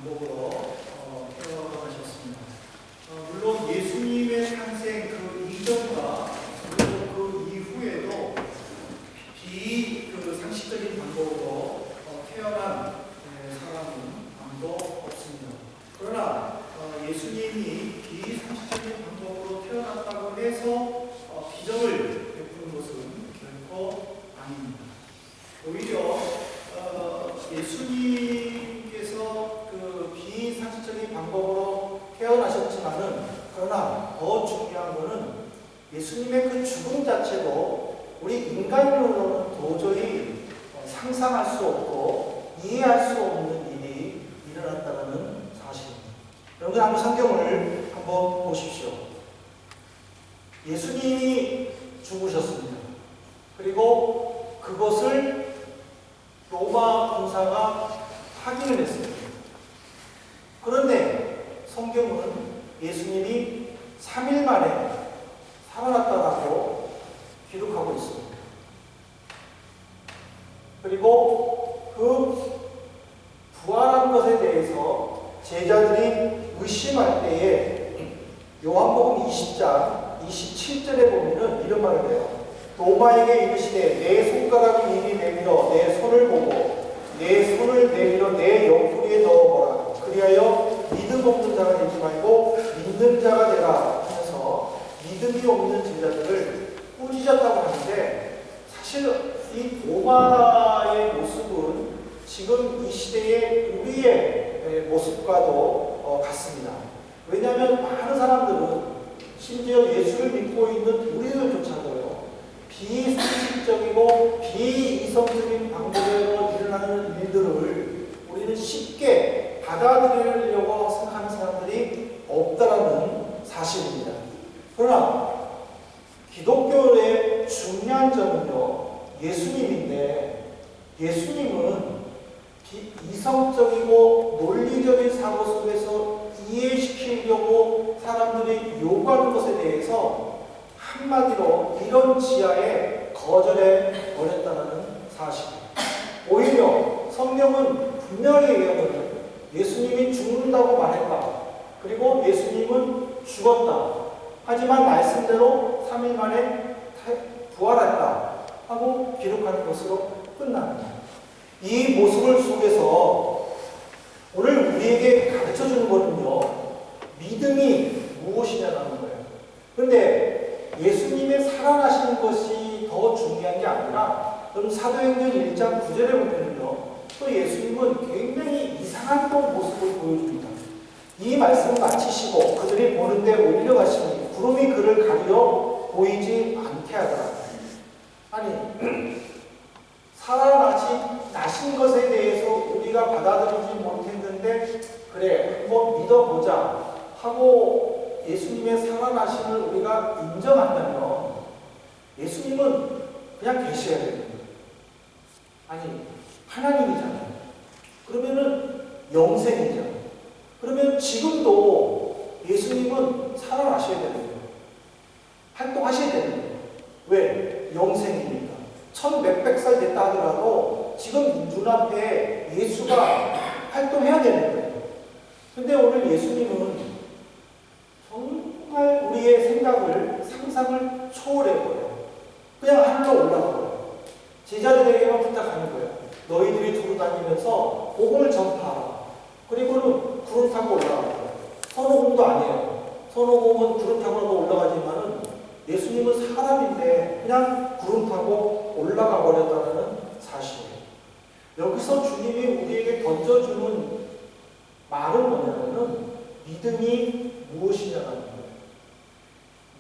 방법으로 태어나셨습니다. 물론 예수님의 탄생 그 이전과 그리고 그 이후에도 비상식적인 방법으로 태어난 사람은 아무도 없습니다. 그러나 예수님이 비상식적인 방법으로 태어났다고 해서 기적을 베푸는 것은 결코 아닙니다. 오히려 예수님께서 그 비상식적인 방법으로 태어나셨지만은, 그러나 더 중요한 것은 예수님의 그 죽음 자체도 우리 인간으로는 도저히 상상할 수 없고 이해할 수 없는 일이 일어났다는 사실입니다. 여러분, 한번 성경을 한번 보십시오. 예수님이 죽으셨습니다. 그리고 그것을 로마 군사가 확인을 했습니다. 그런데 성경은 예수님이 3일 만에 살아났다라고 기록하고 있습니다. 그리고 그 부활한 것에 대해서 제자들이 의심할 때에 요한복음 20장 27절에 보면은 이런 말을 해요. 도마에게 이르시되 내 손가락을 이리 내밀어 내 손을 보고 내 손을 내밀어 내 옆구리에 넣어보라. 그리하여 믿음 없는 자가 되지 말고 믿는 자가 되라 하면서 믿음이 없는 제자들을 꾸짖었다고 하는데, 사실 이 도마의 모습은 지금 이 시대의 우리의 모습과도 같습니다. 왜냐하면 많은 사람들은 심지어 예수를 믿고 있는 우리들조차도요, 비상식적이고 비이성적인 방법으로 일어나는 일들을 우리는 쉽게 받아들이려고 생각하는 사람들이 없다라는 사실입니다. 그러나 기독교의 중요한 점은요, 예수님인데, 예수님은 이성적이고 논리적인 사고 속에서 이해시키려고 사람들이 요구하는 것에 대해서 한마디로 이런 지하에 거절해 버렸다는 사실입니다. 오히려 성경은 분명히 얘기하거든요. 예수님이 죽는다고 말했다. 그리고 예수님은 죽었다. 하지만 말씀대로 3일 만에 부활했다 하고 기록하는 것으로 끝납니다. 이 모습을 속에서 오늘 우리에게 가르쳐주는 것은요, 믿음이 무엇이냐는 거예요. 그런데 예수님의 살아나시는 것이 더 중요한 게 아니라, 여러분 사도행전 1장 9절에 보면은요, 또 예수님은 굉장히 이상한 또 모습을 보여줍니다. 이 말씀을 마치시고 그들이 보는데 올려가시니 구름이 그를 가리어 보이지 않게 하더라. 아니, 살아나신 것에 대해서 우리가 받아들이지 못했는데, 그래 한번 믿어보자 하고 예수님의 살아나심을 우리가 인정한다면 예수님은 그냥 계셔야 됩니다. 아니, 하나님이잖아요. 그러면은 영생이잖아요. 그러면 지금도 예수님은 살아나셔야 되는 거예요. 활동하셔야 되는 거예요. 왜? 영생이니까. 1100살 됐다 하더라도 지금 눈앞에 예수가 활동해야 되는 거예요. 근데 오늘 예수님은 정말 우리의 생각을, 상상을 초월해버려요. 그냥 하늘로 올라가버려요. 제자들에게만 부탁하는 거예요. 너희들이 두루 다니면서 복음을 전파하라. 그리고는 구름 타고 올라가요. 선호공도 아니에요. 선호공은 구름 타고도 올라가지만은 예수님은 사람인데 그냥 구름 타고 올라가 버렸다는 사실이에요. 여기서 주님이 우리에게 던져주는 말은 뭐냐면은 믿음이 무엇이냐는 거예요.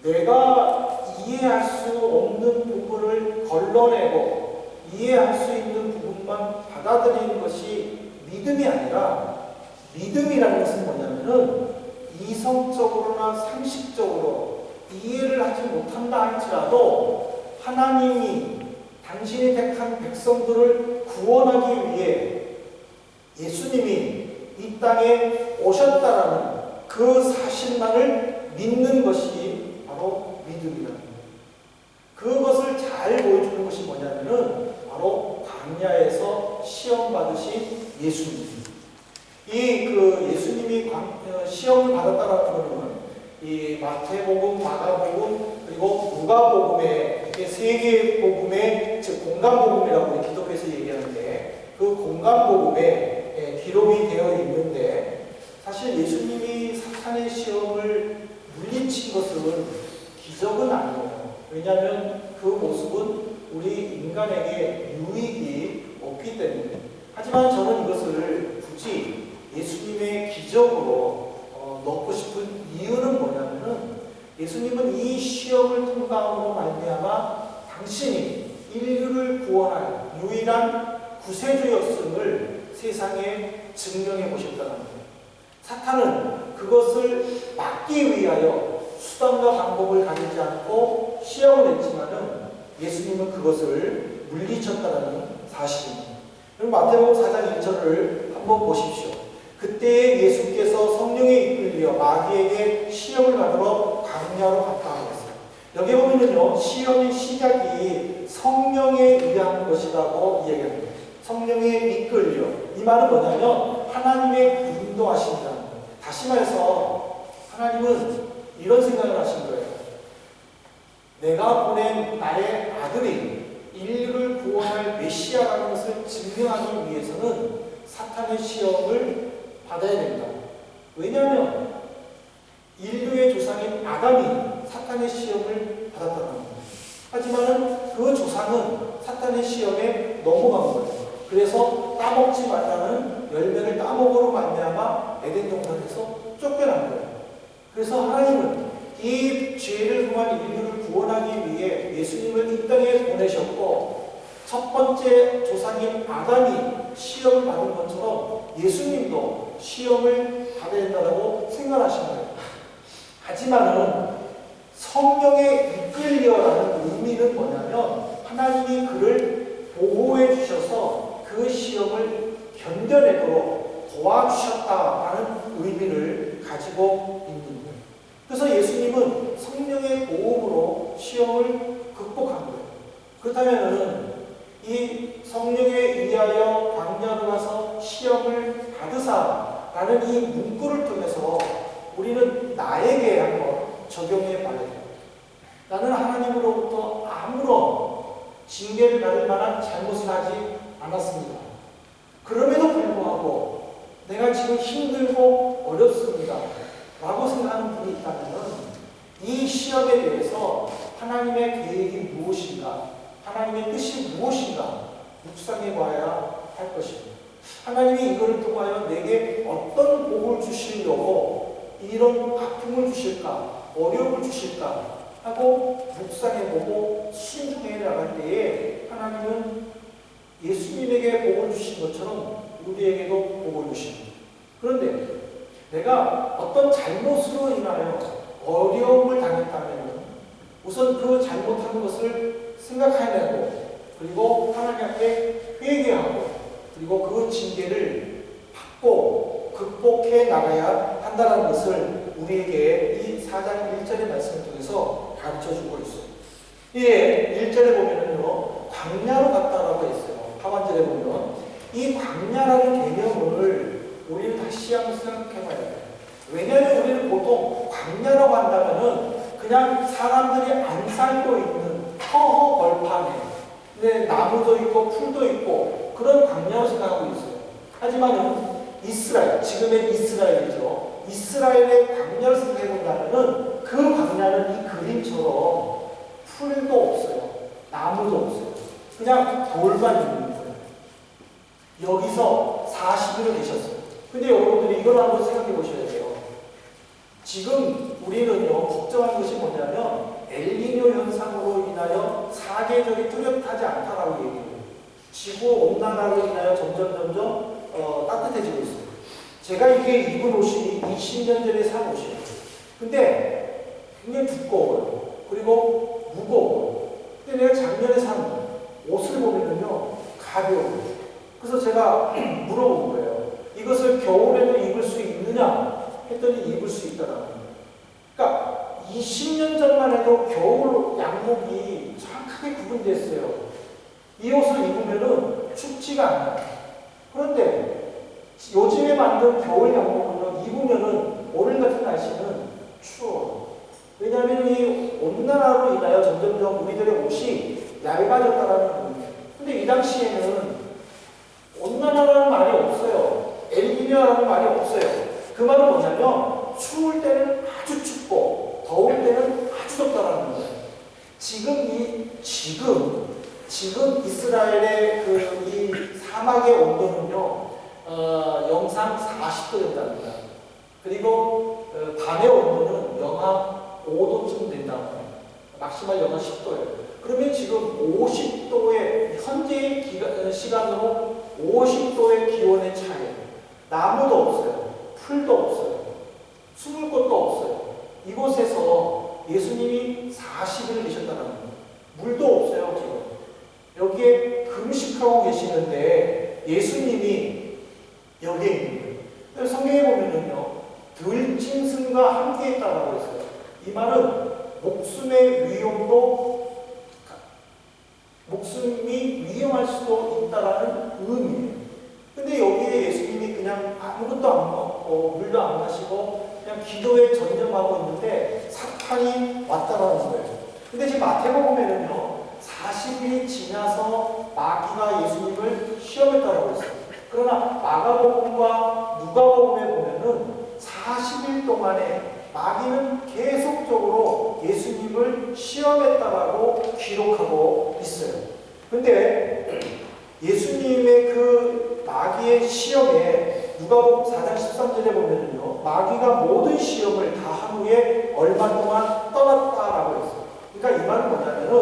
내가 이해할 수 없는 부분을 걸러내고 이해할 수 있는 부분만 받아들이는 것이 믿음이 아니라, 믿음이라는 것은 뭐냐면은 이성적으로나 상식적으로 이해를 하지 못한다 할지라도 하나님이 당신이 택한 백성들을 구원하기 위해 예수님이 이 땅에 오셨다라는 그 사실만을 믿는 것이 바로 믿음이라는 거예요. 그것을 잘 보여주는 것이 뭐냐면은 바로 광야에서 시험 받으신 예수님. 이 시험을 받았다라는 것은 이 마태복음, 마가복음, 그리고 누가복음의 이렇게 세 개의 복음의 즉 공간복음이라고 우리 기독교에서 얘기하는데 그 공간복음에 기록이 되어 있는데 사실 예수님이 사탄의 시험을 물리친 것은 기적은 아니에요. 왜냐하면 그 모습은 우리 인간에게 유익이 없기 때문에. 하지만 저는 이것을 굳이 예수님의 기적으로 넣고 싶은 이유는 뭐냐면은 예수님은 이 시험을 통과함으로 말미암아 당신이 인류를 구원할 유일한 구세주였음을 세상에 증명해 보셨다는 거예요. 사탄은 그것을 막기 위하여 수단과 방법을 가리지 않고 시험을 했지만은 예수님은 그것을 물리쳤다는 사실입니다. 그럼 마태복음 4장 1절을 한번 보십시오. 그때 예수께서 성령에 이끌려 마귀에게 시험을 받으러 광야로 갔다 하셨어요. 여기 보면은요, 시험의 시작이 성령에 의한 것이라고 이야기합니다. 성령에 이끌려. 이 말은 뭐냐면 하나님의 인도하신다는 거예요. 다시 말해서 하나님은 이런 생각을 하신 거예요. 내가 보낸 나의 아들이 인류를 구원할 메시아라는 것을 증명하기 위해서는 사탄의 시험을 받아야 된다. 왜냐하면 인류의 조상인 아담이 사탄의 시험을 받았다는 겁니다. 하지만 그 조상은 사탄의 시험에 넘어간 거예요. 그래서 따먹지 말라는 열매를 따먹으로 말미암아 에덴 동산에서 쫓겨난 거예요. 그래서 하나님은 이 죄를 범한 인류를 구원하기 위해 예수님을 이 땅에 보내셨고 첫 번째 조상인 아담이 시험을 받은 것처럼 예수님도 시험을 받아야 된다고 생각하신 거예요. 하지만은 성령에 이끌려라는 의미는 뭐냐면 하나님이 그를 보호해 주셔서 그 시험을 견뎌내도록 도와주셨다라는 의미를 가지고 있는 거예요. 그래서 예수님은 성령의 도움으로 시험을 극복한 거예요. 그렇다면 이 성령에 의하여 광야로 가서 시험을 받으사라는 이 문구를 통해서 우리는 나에게 한번 적용해 봐야 돼요. 나는 하나님으로부터 아무런 징계를 받을 만한 잘못을 하지 않았습니다. 그럼에도 불구하고 내가 지금 힘들고 어렵습니다 라고 생각하는 분이 있다면 이 시험에 대해서 하나님의 계획이 무엇인가, 하나님의 뜻이 무엇인가 묵상해 봐야 할 것입니다. 하나님이 이거를 통하여 내게 어떤 복을 주시려고 이런 아픔을 주실까, 어려움을 주실까 하고 묵상해보고 순종해 나갈 때에 하나님은 예수님에게 복을 주신 것처럼 우리에게도 복을 주십니다. 그런데 내가 어떤 잘못으로 인하여 어려움을 당했다면 우선 그 잘못한 것을 생각해내고 그리고 하나님 앞에 회개하고 그리고 그 징계를 받고 극복해 나가야 한다는 것을 우리에게 이 4장 1절의 말씀을 통해서 가르쳐주고 있어요. 예, 1절에 보면은요, 광야로 갔다라고 했어요. 하반절에 보면 이 광야라는 개념을 우리는 다시 한번 생각해 봐야 돼요. 왜냐하면 우리는 보통 광야라고 한다면은 그냥 사람들이 안 살고 있는 허허 벌판에 근데 나무도 있고 풀도 있고 그런 광야로 생각하고 있어요. 하지만 이스라엘, 지금의 이스라엘이죠. 이스라엘의 광야를 생각해 본다면은 그 광야는 이 그림처럼 풀도 없어요. 나무도 없어요. 그냥 돌만 있는 거예요. 여기서 40일을 계셨어요. 근데 여러분들이 이걸 한번 생각해 보셔야 돼요. 지금 우리는요, 걱정하는 것이 뭐냐면 엘니뇨 현상으로 인하여 사계절이 뚜렷하지 않다라고 얘기해요. 지구 온난화로 인하여 점점 따뜻해지고 있어요. 제가 이게 입은 옷이 20년 전에 산 옷이에요. 근데 굉장히 두꺼워요. 그리고 무거워요. 근데 내가 작년에 산 옷을 보면요, 가벼워요. 그래서 제가 물어본 거예요. 이것을 겨울에도 입을 수 있느냐? 했더니 입을 수 있다라는 거예요. 그러니까 20년 전만 해도 겨울 양복이 정확하게 구분됐어요. 이 옷을 입으면은 춥지가 않아요. 그런데 요즘에 만든 겨울 양복은요, 입은 미국면은 오늘 같은 날씨는 추워. 왜냐하면 이 온난화로 인하여 점점점 우리들의 옷이 얇아졌다라는 겁니다. 근데 이 당시에는 온난화라는 말이 없어요. 엘니뇨라는 말이 없어요. 그 말은 뭐냐면 추울 때는 아주 춥고 더울 때는 아주 덥다라는 거예요. 지금 이스라엘의 이 사막의 온도는요, 영상 40도 된답니다. 그리고 밤의 온도는 영하 5도쯤 된다고 해요. 막시말 영하 10도예요. 그러면 지금 50도의 현재의 시간으로 50도의 기온의 차이. 나무도 없어요. 풀도 없어요. 숨을 곳도 없어요. 이곳에서 예수님이 40일을 계셨다는 거예요. 물도 없어요, 지금. 여기에 금식하고 계시는데 예수님이 여기에 있는 거예요. 성경에 보면은요, 들짐승과 함께 있다라고 했어요. 이 말은 목숨이 위험할 수도 있다라는 의미예요. 근데 여기에 예수님이 그냥 아무것도 안 먹고 물도 안 마시고 그냥 기도에 전념하고 있는데 사탄이 왔다라는 거예요. 근데 지금 마태복음에는요, 40일이 지나서 마귀가 예수님을 시험했다라고 했어요. 그러나 마가복음과 누가복음에 보면은 40일 동안에 마귀는 계속적으로 예수님을 시험했다라고 기록하고 있어요. 근데 예수님의 그 마귀의 시험에 누가복음 4장 13절에 보면은요, 마귀가 모든 시험을 다 한 후에 얼마 동안 떠났다라고 했어요. 그러니까 이 말은 뭐냐면은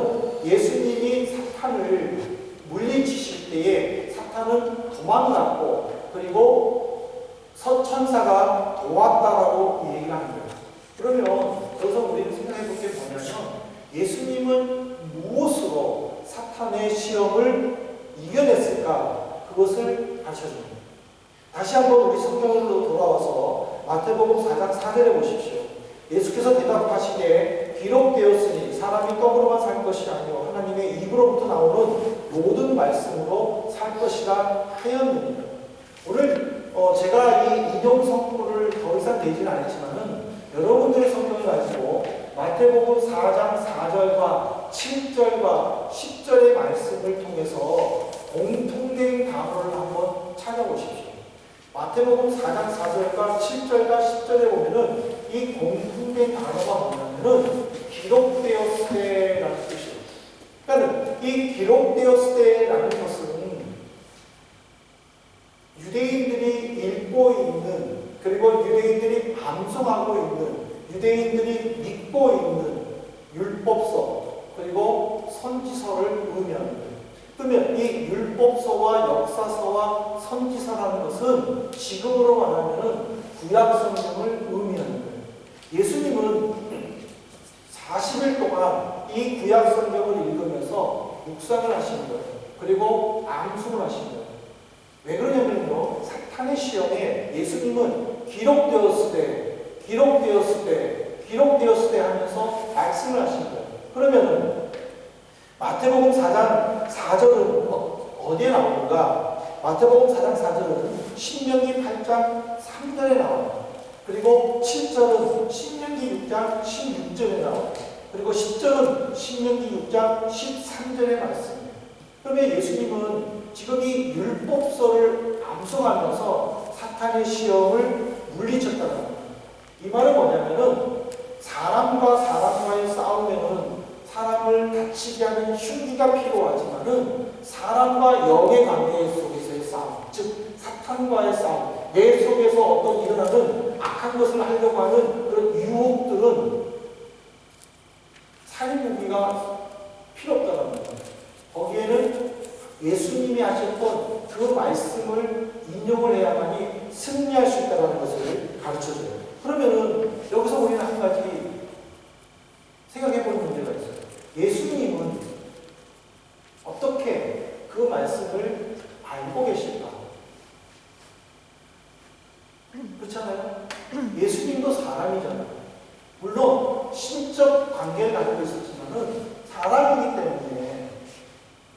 예수님이 사탄을 물리치실 때에 사탄은 도망갔고 그리고 서천사가 도왔다라고 얘기를 하는 거예요. 그러면 여기서 우리는 생각해 볼 게 뭐냐면 예수님은 무엇으로 사탄의 시험을 이겨냈을까? 그것을 가르쳐줍니다. 다시 한번 우리 성경으로 돌아와서 마태복음 4장 4절에 보십시오. 예수께서 대답하시기에 기록되었으니 사람이 떡으로만 살 것이 아니요 하나님의 입으로부터 나오는 모든 말씀으로 살 것이라 하였느니라. 오늘 제가 이 인용 성구를 더 이상 내지는 않았지만은 여러분들의 성경을 가지고 마태복음 4장 4절과 7절과 10절의 말씀을 통해서 공통된 단어를 한번 찾아보십시오. 마태복음 4장 4절과 7절과 10절에 보면은 이 공통된 단어가 뭐냐면은 기록되었을 때라는 뜻이에요. 그러니까 이 기록되었을 때라는 것은 유대인들이 읽고 있는, 그리고 유대인들이 암송하고 있는, 유대인들이 믿고 있는 율법서 그리고 선지서를 의미하는 거예요. 그러면 이 율법서와 역사서와 선지서라는 것은 지금으로 말하면 구약 성경을 의미하는 거예요. 예수님은 40일 동안 이 구약 성경을 읽으면서 묵상을 하시는 거예요. 그리고 암송을 하시는 거예요. 왜 그러냐면요, 사탄의 시험에 예수님은 기록되었을 때 하면서 말씀을 하시는 거예요. 그러면은 마태복음 4장 4절은 어디에 나오는가? 마태복음 4장 4절은 신명기 8장 3절에 나와요. 그리고 7절은 신명기 6장 16절에 나와요. 그리고 10절은 신명기 6장 13절의 말씀이에요. 그러면 예수님은 지금 이 율법서를 암송하면서 사탄의 시험을 물리쳤다는 겁니다. 이 말은 뭐냐면은 사람과 사람과의 싸움에는 사람을 다치게 하는 흉기가 필요하지만은 사람과 영의 관계 속에서의 싸움, 즉 사탄과의 싸움, 내 속에서 어떤 일어나는 악한 것을 하려고 하는 그런 유혹들은 살인 무기가 필요 없다는 겁니다. 거기에는 예수님이 하셨던 그 말씀을 인용을 해야만이 승리할 수 있다는 것을 가르쳐줘요. 그러면은 여기서 우리는 한 가지 생각해 볼 문제가 있어요. 예수님은 어떻게 그 말씀을 알고 계실까? 그렇잖아요? 예수님도 사람이잖아요. 물론 신적 관계를 가지고 있었지만은 사람이기 때문에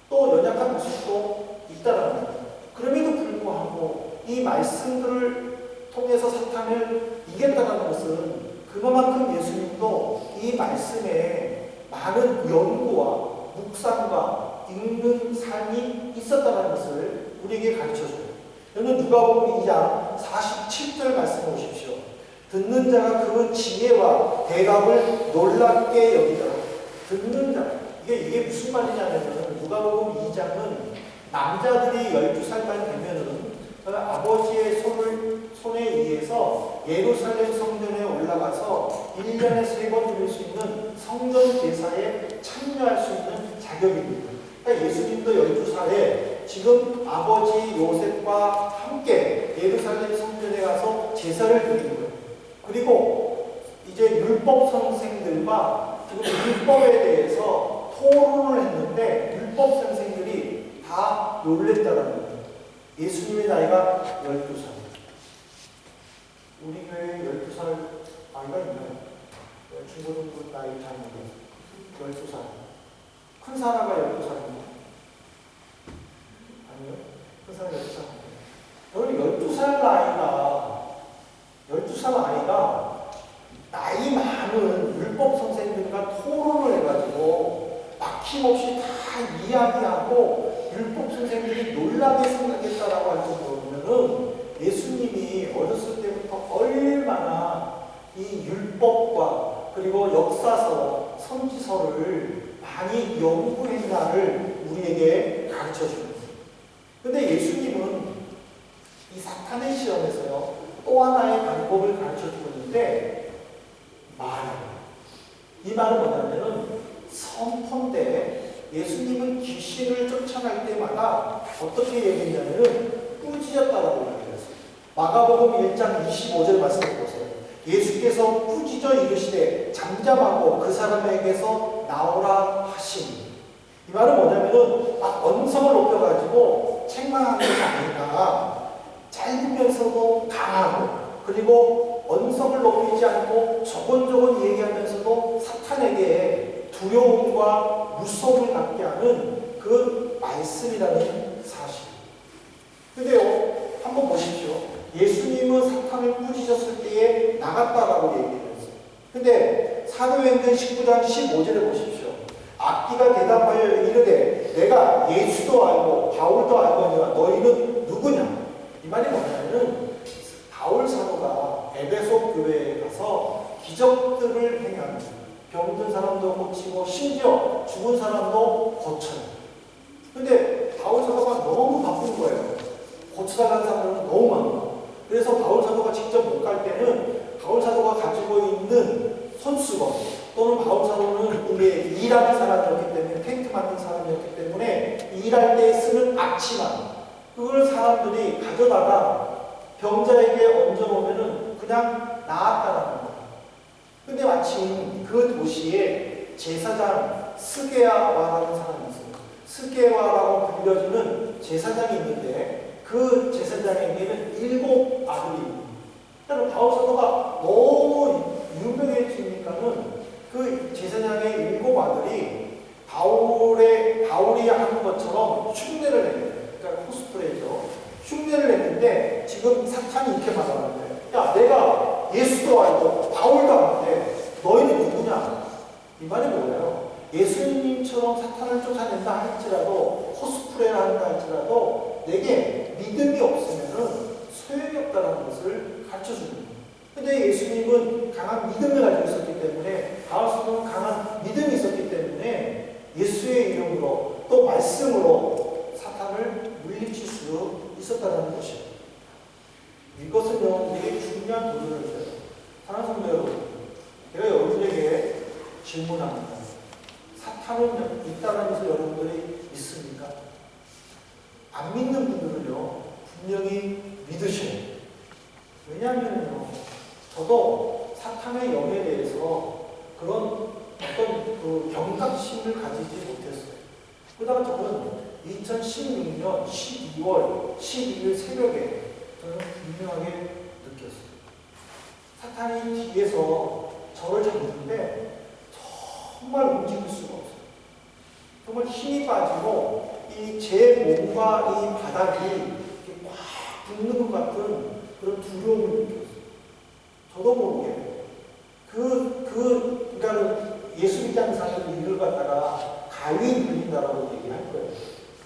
또 연약한 모습도 있다라는 거예요. 그럼에도 불구하고 이 말씀들을 통해서 통해서 사탄을 이겼다는 것은 그만큼 예수님도 이 말씀에 많은 연구와 묵상과 읽는 삶이 있었다는 것을 우리에게 가르쳐줘요. 여러분 누가복음 2장 47절 말씀 보십시오. 듣는 자가 그 지혜와 대답을 놀랍게 여기더라. 듣는 자, 이게 무슨 말이냐면 누가복음 2장은 남자들이 12살까지 되면은 아버지의 손에 의해서 예루살렘 성전에 올라가서 1년에 3번 드릴 수 있는 성전 제사에 참여할 수 있는 자격입니다. 그러니까 예수님도 12살에 지금 아버지 요셉과 함께 예루살렘 성전에 가서 제사를 드리는 거예요. 그리고 이제 율법 선생들과 지금 율법에 대해서 토론을 했는데 율법 선생들이 다 놀랬다는 거예요. 예수님의 나이가 12살. 우리 교회에 12살 아이가 있나요? 중고등부 나이 잘 모르겠어요. 12살. 큰 사람가 12살입니다. 아니요? 큰 사람 12살. 여러분 12살 아이가 나이 많은 율법 선생님과 토론을 해가지고 막힘없이 다 이야기하고 율법 선생님이 놀라게 생각했다라고 할 정도면은 예수님이 어렸을 때부터 얼마나 이 율법과 그리고 역사서, 선지서를 많이 연구했나를 우리에게 가르쳐 줍니다. 근데 예수님은 이 사탄의 시험에서요, 또 하나의 방법을 가르쳐 주고 있는데, 이 말은 뭐냐면은 선포인데, 예수님은 귀신을 쫓아갈 때마다 어떻게 얘기했냐면은 꾸짖었다라고 얘기했어요. 마가복음 1장 25절 말씀을 보세요. 예수께서 꾸짖어 이르시되 잠잠하고 그 사람에게서 나오라 하시니. 이 말은 뭐냐면은 막 언성을 높여가지고 책망하는 것이 아니라 짧으면서도 강하고 그리고 언성을 높이지 않고 조곤조곤 얘기하면서도 사탄에게 두려움과 무서움을 갖게 하는 그 말씀이라는 사실. 근데요, 한번 보십시오. 예수님은 사탄을 꾸짖었을 때에 나갔다라고 얘기했어요. 근데 사도행전 19장 15절에 보십시오. 악기가 대답하여 이르되 내가 예수도 알고 바울도 알거니와 너희는 누구냐? 이 말이 뭐냐면은 바울 사도가 에베소 교회에 가서 기적들을 행하는, 병든 사람도 고치고 심지어 죽은 사람도 고쳐요. 근데 바울 사도가 너무 바쁜 거예요. 고쳐달라는 사람은 너무 많고. 그래서 바울 사도가 직접 못 갈 때는 바울 사도가 가지고 있는 손수건 또는 바울 사도는 이게 일하는 사람이었기 때문에, 텐트 만든 사람이었기 때문에 일할 때 쓰는 앞치마, 그걸 사람들이 가져다가 병자에게 얹어놓으면 그냥 나았다라는 거예요. 근데 마침 그 도시에 제사장 스게와라는 사람이 있어요. 스게와라고 불려지는 제사장이 있는데 그 제사장에게는 7 아들이 있습니다. 그러니까 바울 사도가 너무 유명해지니까는 그 제사장의 7 아들이 바울이 하는 것처럼 흉내를 냈어요. 그러니까 코스프레죠. 흉내를 냈는데 지금 사탄이 이렇게 말하는데, 야, 내가 예수도 알고 바울도 아는데 너희는 누구냐? 이 말이 뭐예요? 예수님처럼 사탄을 쫓아낸다 할지라도, 코스프레를 한다 할지라도 내게 믿음이 없으면은 소용이 없다는 것을 가르쳐 줍니다. 근데 예수님은 강한 믿음을 가지고 있었기 때문에, 바울 사도는 강한 믿음이 있었기 때문에 예수의 이름으로 또 말씀으로 사탄을 물리칠 수 있었다는 것이에요. 이것은요, 되게 중요한 도전을 줘요. 사랑하는 성도 여러분, 제가 여러분에게 질문합니다. 사탄은 있다는 것을 여러분들이 믿습니까? 안 믿는 분들은요, 분명히 믿으셔야 돼요. 왜냐하면요, 저도 사탄의 영에 대해서 그런 어떤 그 경각심을 가지지 못했어요. 그러다가 저는 2016년 12월 12일 새벽에 저는 분명하게 느꼈어요. 사탄이 뒤에서 저를 잡는데 정말 움직일 수가 없어요. 정말 힘이 빠지고 이 제 몸과 이 바닥이 이렇게 꽉 붙는 것 같은 그런 두려움을 느꼈어요. 저도 모르게 그러니까 예수 믿지 않는 사람들이 이를 갖다가 가위 눌린다라고 얘기할 거예요.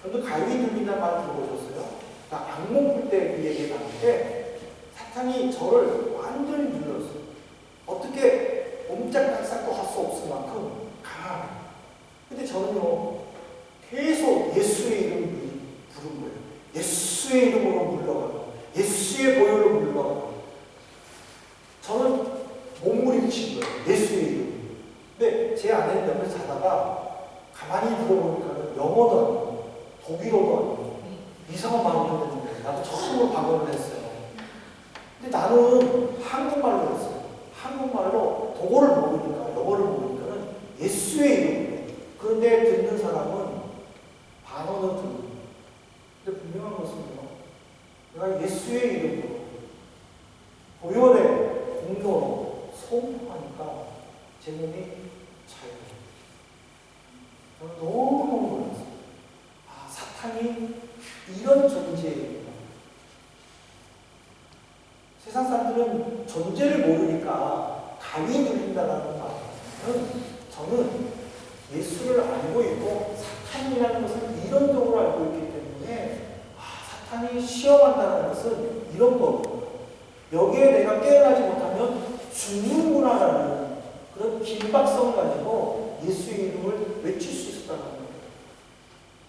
그런데 가위 눌린다는 말 들어보셨어요? 그러니까 악몽 꿀 때 그 얘기가 나는데 사탄이 저를 완전히 눌렀어요. 어떻게 옴짝달싹도 할 수 없을 만큼 강하게. 근데 저는요 계속 예수의 이름을 부른 거예요. 예수의 이름으로 물러가고 예수의 보혈로 물러가고 저는 몸부림친 거예요. 예수의 이름. 근데 제 아내는 옆에서 자다가 가만히 들어보니까 영어도 아니고 독일어도 아니고 이상한 말을 했는데 나도 처음으로 방언을 했어요. 근데 나는 한국말로 했어요. 한국말로 독어를 모르니까 영어를 모르니까는 예수의 이름. 그런데 듣는 사람은 반언을 듣는. 근데 분명한 것은요. 내가 예수의 이름으로 보혈의 공로로 소원하니까 제 몸이 자유해요. 저는 너무너무 놀랐어요. 아, 사탄이 이런 존재예요. 세상 사람들은 존재를 모르니까 감히 눌린다는 말은 저는 예수를 알고 있고 사탄이라는 것을 이론적으로 알고 있기 때문에 사탄이 시험한다는 것은 이런 거고 여기에 내가 깨어나지 못하면 죽는구나라는 그런 긴박성을 가지고 예수의 이름을 외칠 수 있었다는 거예요.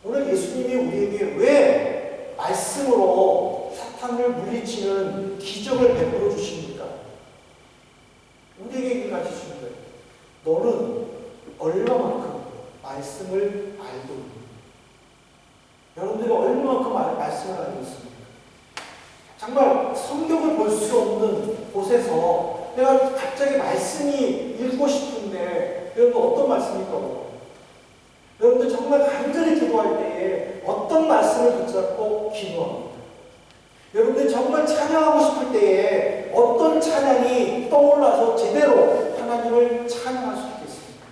오늘 예수님이 우리에게 왜 말씀으로 사탄을 물리치는 기적을 베풀어 주십니까? 우리에게 이걸 가르치시는 거예요. 너는 얼마만큼 말씀을 알고 있니? 여러분들이 얼마만큼 말씀을 알고 있습니까? 정말 성경을 볼 수 없는 곳에서 내가 갑자기 말씀이 읽고 싶은데 여러분 어떤 말씀이 떠올라요? 여러분들 정말 간절히 기도할 때에 어떤 말씀을 붙잡고 기도합니까? 여러분들 정말 찬양하고 싶을 때에 어떤 찬양이 떠올라서 제대로 하나님을 찬양할 수 있겠습니까?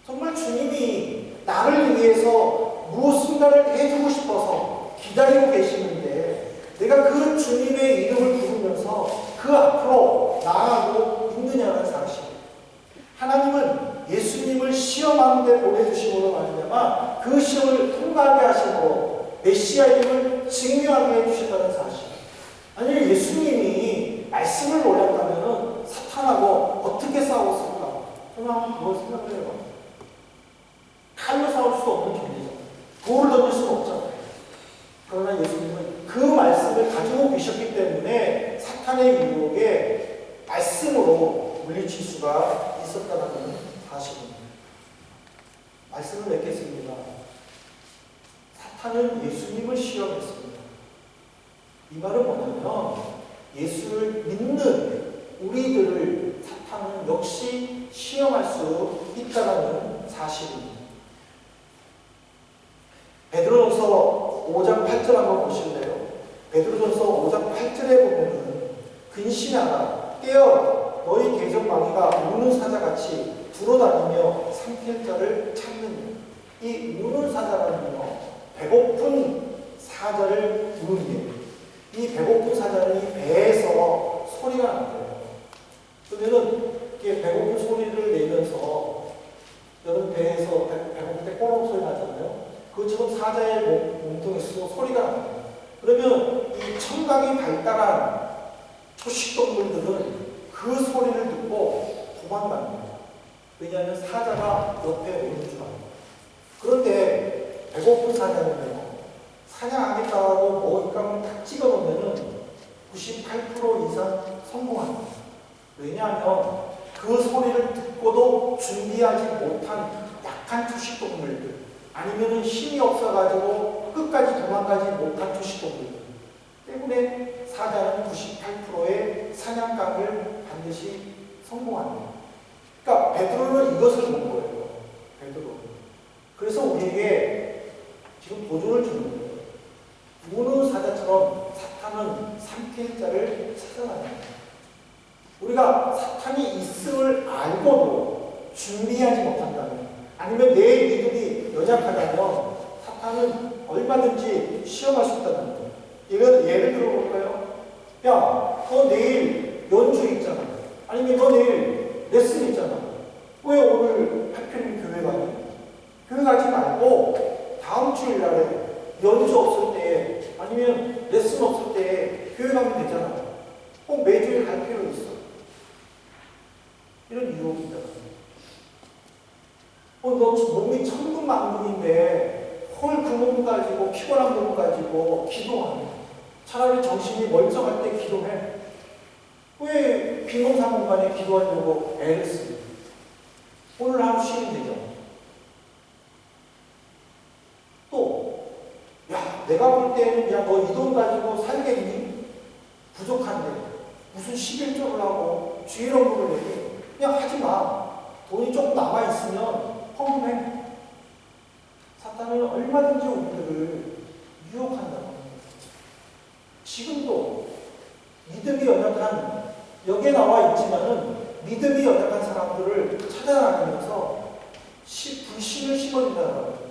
정말 주님이 나를 위해서 무엇인가를 해주고 싶어서 기다리고 계시는데 내가 그 주님의 이름을 부르면서 그 앞으로 나아가고 있느냐는 사실. 하나님은 예수님을 시험하는 데 보내주심으로 말미암아 그 시험을 통과하게 하심으로 메시아임을 증명하게 해주셨다는 사실. 아니 예수님이 말씀을 몰랐다면 사탄하고 어떻게 싸웠을까? 저는 한번 그걸 생각을 해봐요. 칼로 싸울 수 없는 존재죠. 돌을 던질 수는 없잖아요. 그러나 예수님은 그 말씀을 가지고 계셨기 때문에 사탄의 유혹에 말씀으로 물리칠 수가 있었다는 사실입니다. 말씀을 맺겠습니다. 사탄은 예수님을 시험했습니다. 이 말은 뭐냐면 예수를 믿는 우리들을 사탄은 역시 시험할 수 있다는 사실입니다. 베드로전서 5장 8절 한번 보실래요? 베드로전서 5장 8절에 보면은 근신하라 깨어라 너희 계적마귀가 우는 사자같이 두루다니며 삼킬 자를 찾느니라. 이 우는 사자라는요 배고픈 사자를 우는 이 배고픈 사자는 이 배에서 소리가 나요. 그러면은 이게 배고픈 소리를 내면서 여러분 배에서 배고플 때 꼬르륵 소리 나잖아요. 그것처럼 사자의 몸통에서 소리가 나요. 그러면 이 청각이 발달한 초식동물들은 그 소리를 듣고 도망갑니다. 왜냐하면 사자가 옆에 오는 줄 알아요. 그런데 배고픈 사자는요, 사냥하겠다고 먹잇감을 딱 찍어놓으면 98% 이상 성공합니다. 왜냐하면 그 소리를 듣고도 준비하지 못한 약한 초식동물들, 아니면 힘이 없어가지고 끝까지 도망가지 못한 초식동물들 때문에 사자는 98%의 사냥감을 반드시 성공합니다. 그러니까 베드로는 이것을 본 거예요. 베드로. 그래서 우리에게 지금 도전을 주는 거예요. 우는 사자처럼 사탄은 삼킬 자를 찾아다닙니다. 우리가 사탄이 있음을 알고도 준비하지 못한다면, 아니면 내 믿음이 연약하다면 사탄은 얼마든지 시험할 수 있다는 거예요. 예를 들어볼까요? 야, 너 내일 연주 있잖아. 아니면 너 내일 레슨 있잖아. 왜 오늘 하필이면 교회 가니? 교회 가지 말고 다음 주일날에 연주 없을 때 아니면 레슨 없을 때 교회 가면 되잖아. 꼭 매주일 갈 필요 있어. 이런 유혹이다. 너 몸이 천근만근인데 헐 그 몸 가지고 피곤한 몸 가지고 기도하네. 차라리 정신이 멀쩡할 때 기도해. 왜 빈공사공간에 기도하려고 애를 쓰니? 오늘 하루 쉬면 되죠. 또, 야, 내가 볼 때는 야, 너 이 돈 가지고 살겠니? 부족한데 무슨 11조를 하고 주일원금을 내니? 그냥 하지 마. 돈이 조금 남아있으면 헌금해. 사탄은 얼마든지 우리들을 유혹한다고 합니다. 지금도 믿음이 연약한, 여기에 나와 있지만은 믿음이 연약한 사람들을 찾아다니면서 불신을 심어준다는 거예요.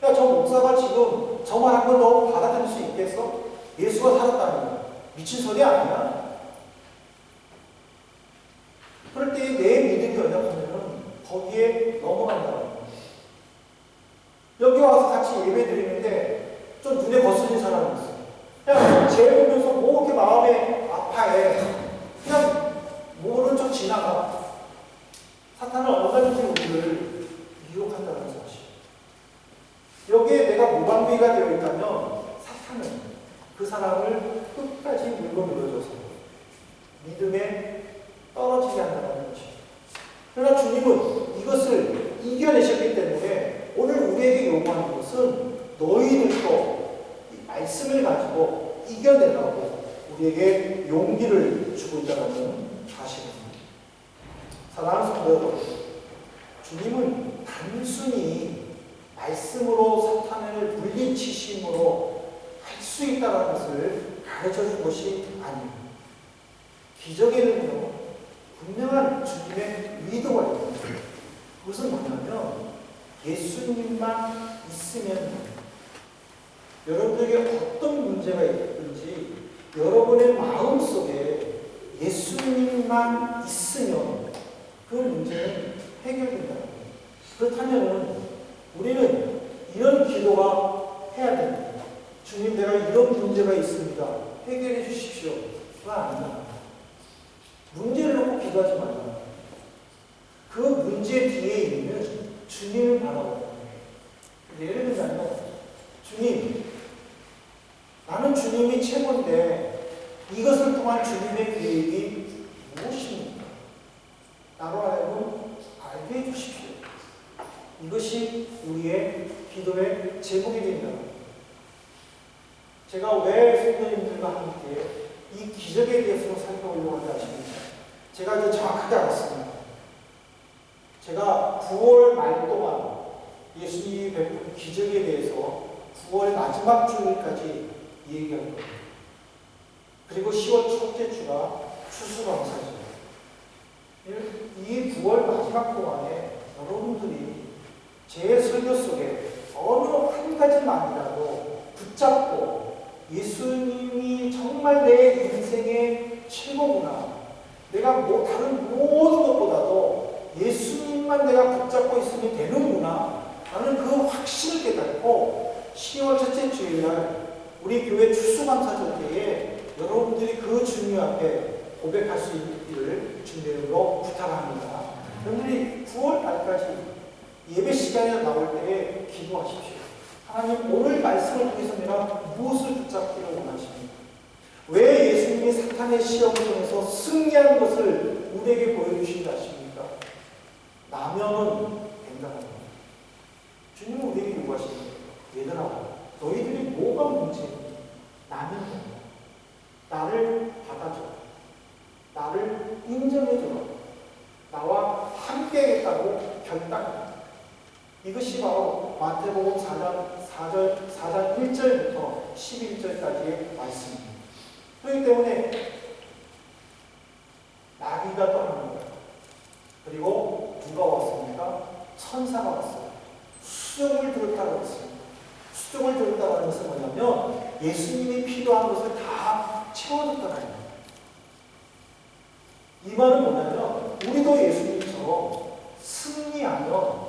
야, 저 목사가 지금 저 말 한 번 너 받아들일 수 있겠어? 예수가 살았다는 거야. 미친 소리 아니야? 그럴 때 내 믿음이 연약하면은 거기에 넘어간다는 거예요. 여기 와서 같이 예배 드리는데 좀 눈에 거슬린 사람이 있어요. 그냥 쟤 보면서 뭐 이렇게 마음에 아파해. 그냥 모른 척 지나가. 사탄은 얼마든지 우리를 유혹한다는 사실. 여기에 내가 무방비가 되어 있다면 사탄은 그 사람을 끝까지 물고 밀어줘서 믿음에 떨어지게 한다는 것이죠. 그러나 주님은 이것을 이겨내셨기 때문에 오늘 우리에게 요구하는 것은 너희들도 이 말씀을 가지고 이겨내라고 우리에게 용기를 주고 있다는 사실입니다. 사랑하는 성도 여러분, 주님은 단순히 말씀으로 사탄을 물리치심으로 할 수 있다는 것을 가르쳐 준 것이 아닙니다. 기적에는요, 분명한 주님의 의도가 있습니다. 그것은 뭐냐면 예수님만 있으면 여러분에게 어떤 문제가 있든지 여러분의 마음속에 예수님만 있으면 그 문제는 해결된다. 그렇다면 우리는 이런 기도가 해야 됩니다. 주님, 내가 이런 문제가 있습니다. 해결해 주십시오가 아니라 문제를 놓고 기도하지 말라. 그 문제 뒤에 있는 주님을 바라보라. 예를 들자면, 주님, 나는 주님이 최고인데 이것을 통한 주님의 계획이 무엇입니까? 나로 하여금 알게 해주십시오. 이것이 우리의 기도의 제목이 된다. 제가 왜 성도님들과 함께 이 기적에 대해서 살펴보려고 하는지 아십니까? 제가 이제 정확하게 알았습니다. 제가 9월 말 동안 예수님이 베푼 기적에 대해서 9월 마지막 주일까지 얘기한 거예요. 그리고 10월 첫째 주가 추수감사죠. 이 9월 마지막 동안에 여러분들이 제 설교 속에 어느 한 가지만이라도 붙잡고 예수님이 정말 내 인생의 최고구나. 내가 다른 모든 것보다도 예수님만 내가 붙잡고 있으면 되는구나. 나는 그 확신을 깨닫고 10월 첫째 주일날 우리 교회 추수감사절 때에 여러분들이 그 주님 앞에 고백할 수 있기를 주님으로 부탁합니다. 여러분들이 9월 말까지 예배 시간에 나올 때에 기도하십시오. 하나님, 오늘 말씀을 통해서 내가 무엇을 붙잡기를 원하십니까? 왜 예수님이 사탄의 시험을 통해서 승리한 것을 우리에게 보여주신다 하십니까? 나면은 된다는 겁니다. 주님은 우리에게 요구하십니다. 얘들아, 너희들이 뭐가 문제니? 나면 된다. 나를 받아줘. 나를 인정해줘. 나와 함께하겠다고 결단한다. 이것이 바로 마태복음 4장 1절부터 11절까지의 말씀입니다. 그렇기 때문에 나귀가 떠납니다. 그리고 누가 왔습니까? 천사가 왔어요. 수종을 들었다고 했습니다. 수종을 들었다고 하는 것은 뭐냐면 예수님이 필요한 것을 다 채워줬다는 겁니다. 이 말은 뭐냐면 우리도 예수님처럼 승리하며